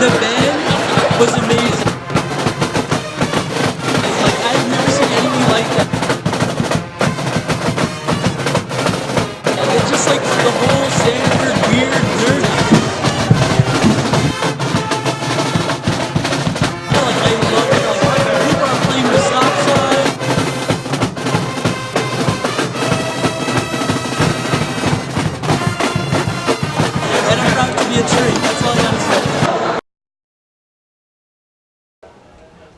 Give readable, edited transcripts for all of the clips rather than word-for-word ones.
The band was amazing. Like, I've never seen anything like that. And it's just like the whole Stanford weird nerd. Like, I love it. Like, people are playing the stop sign. And I'm proud to be a tree. That's all I gotta say.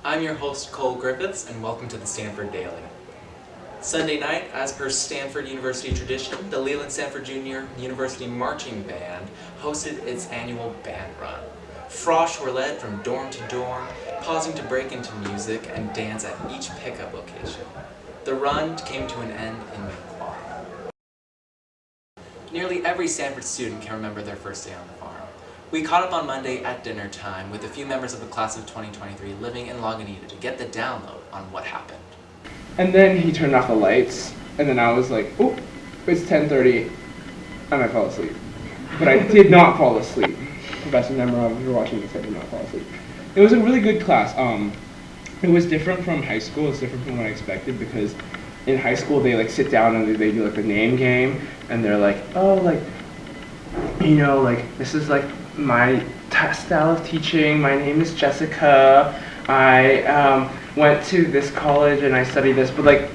I'm your host, Cole Griffiths, and welcome to the Stanford Daily. Sunday night, as per Stanford University tradition, the Leland Stanford Junior University Marching Band hosted its annual band run. Frosh were led from dorm to dorm, pausing to break into music and dance at each pickup location. The run came to an end in Quad. Nearly every Stanford student can remember their first day on the farm. We caught up on Monday at dinner time with a few members of the class of 2023 living in Lagunitas to get the download on what happened. And then he turned off the lights, and then I was like, oh, it's 10:30, and I fell asleep. But I did not fall asleep. Professor Nemerov, if you're watching this, I did not fall asleep. It was a really good class. It was different from high school. It's different from what I expected, because in high school they like sit down and they do like the name game, and they're like, oh, like, you know, like, this is like my style of teaching. My name is Jessica. I went to this college and I studied this, but like,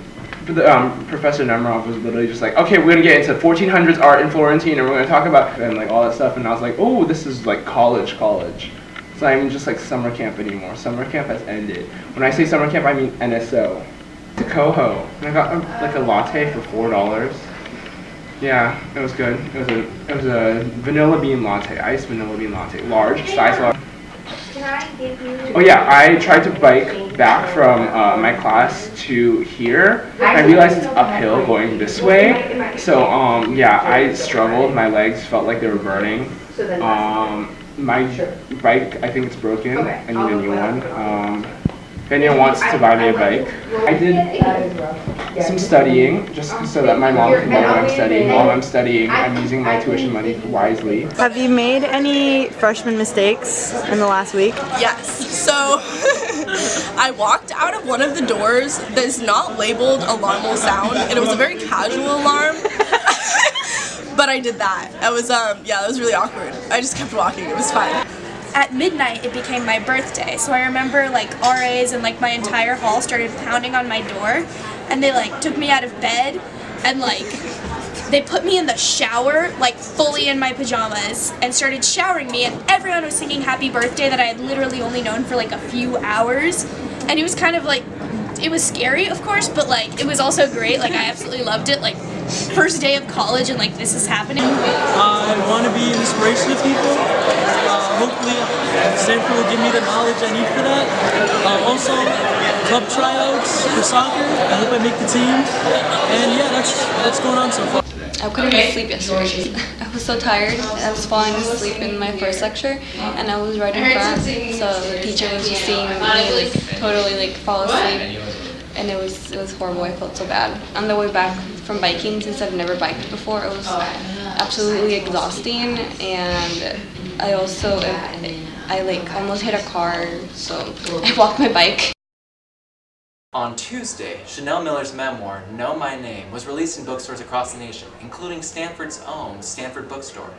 Professor Nemerov was literally just like, okay, we're gonna get into 1400s art in Florentine, and we're gonna talk about and like all that stuff. And I was like, oh, this is like college. It's not even just like summer camp anymore. Summer camp has ended. When I say summer camp, I mean NSO. To Coho, and I got like a latte for $4. Yeah, it was good. It was a vanilla bean latte, iced vanilla bean latte, large, size large. Can I give you? Oh yeah, I tried to bike back from my class to here. I realized it's uphill going this way, so yeah, I struggled. My legs felt like they were burning. My bike, I think it's broken. I need a new one. If anyone wants to buy me a bike, I did some studying just so that my mom can know what I'm studying. While I'm studying, I'm using my tuition money wisely. Have you made any freshman mistakes in the last week? Yes. So I walked out of one of the doors that is not labeled alarm will sound, and it was a very casual alarm. But I did that. That was yeah, that was really awkward. I just kept walking. It was fine. At midnight, it became my birthday, so I remember like RAs and like my entire hall started pounding on my door, and they like took me out of bed, and like they put me in the shower, like fully in my pajamas, and started showering me, and everyone was singing happy birthday that I had literally only known for like a few hours, and it was kind of like, it was scary of course, but like it was also great. Like I absolutely loved it. Like first day of college and like this is happening. I want to be an inspiration to people. Hopefully Stanford will give me the knowledge I need for that. Also, club tryouts for soccer. I hope I make the team. And yeah, that's going on so far. I couldn't even sleep yesterday. I was so tired. I was falling asleep in my first lecture, and I was right in front, so the teacher was just seeing me like totally like fall asleep, and it was horrible. I felt so bad. On the way back from biking, since I've never biked before, it was absolutely exhausting, and I also I like almost hit a car, so I walked my bike. On Tuesday, Chanel Miller's memoir, Know My Name, was released in bookstores across the nation, including Stanford's own Stanford Bookstore.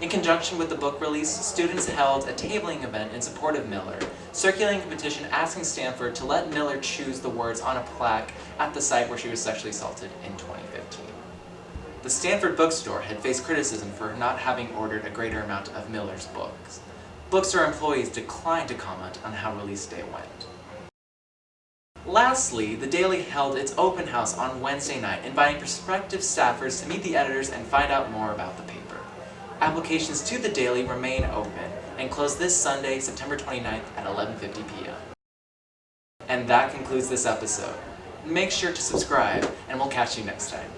In conjunction with the book release, students held a tabling event in support of Miller, circulating a petition asking Stanford to let Miller choose the words on a plaque at the site where she was sexually assaulted in 2015. The Stanford Bookstore had faced criticism for not having ordered a greater amount of Miller's books. Bookstore employees declined to comment on how release day went. Lastly, the Daily held its open house on Wednesday night, inviting prospective staffers to meet the editors and find out more about the paper. Applications to the Daily remain open and close this Sunday, September 29th at 11:50 p.m. And that concludes this episode. Make sure to subscribe, and we'll catch you next time.